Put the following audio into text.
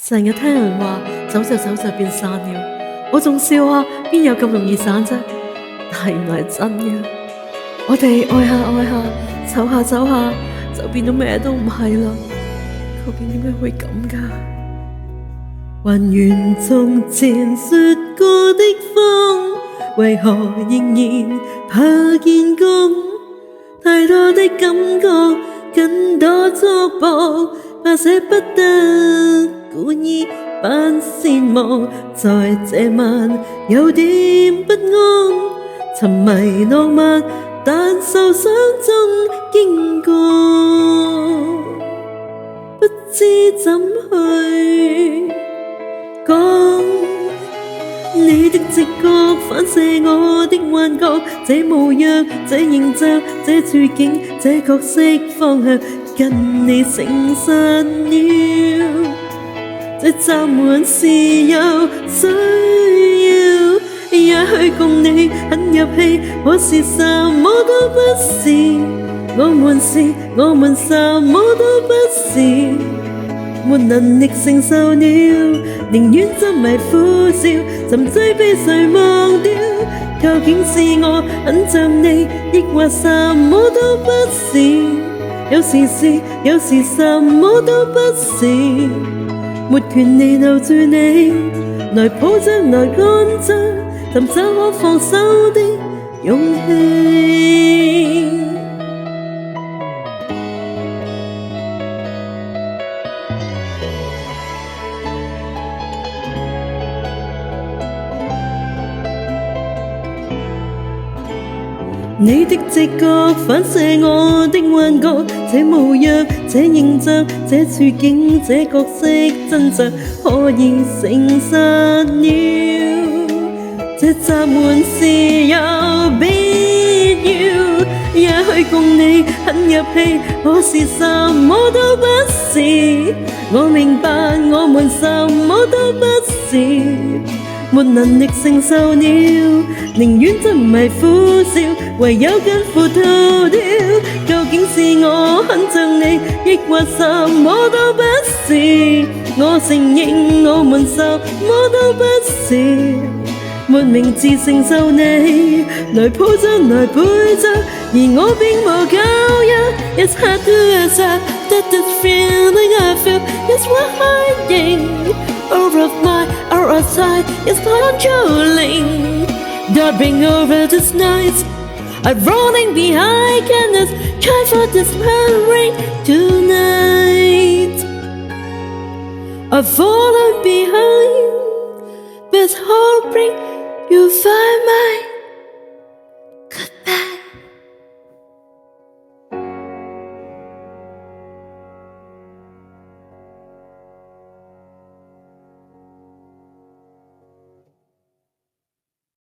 成日聽人話走就走就變散了，我仲笑下邊有咁容易散啫？但係原來係真嘅。我哋愛下愛下，走下走下，就變到咩都唔係啦。究竟點解會咁㗎？還原從前說過的風，為何仍然怕見光？太多的感覺，更多束縛，怕捨不得，故意扮羨慕。在這晚有點不安，沉迷浪漫，但受傷中經過，不知怎去講。你的直覺反射我的幻覺，這模樣，這形象，這處境，這角色方向，跟你誠實了。這暫緩是有需要，也許共你很入戲，我是什麼都不是，我們什麼都不是。沒能力承受了，寧願執迷苦笑，沉醉被誰忘掉？究竟是我很像你，抑或什麼都不是？有時是，有時什麼都不是。沒權利留住你，來抱着來看着，尋找可放手的勇氣。你的直覺反射我的幻覺，這模樣，這形象，這處境，這角色真相，可以誠實了。這暫緩是有必要，也許共你很入戲，我是什麼都不是。我明白我們什麼都不是。沒能力承受了，寧願執迷苦笑，唯有更糊塗掉。究竟是我很像你，抑或什麼都不是？我承認我們什麼都不是。沒名字承受你，來抱着來背着，而我並無教養。It's hard to accept that this feeling I feel is worth hiding. All of my outside is controlling. Darting over this night, I'm rolling behind canvas, try for this ring tonight. I've fallen behind, but hoping you find my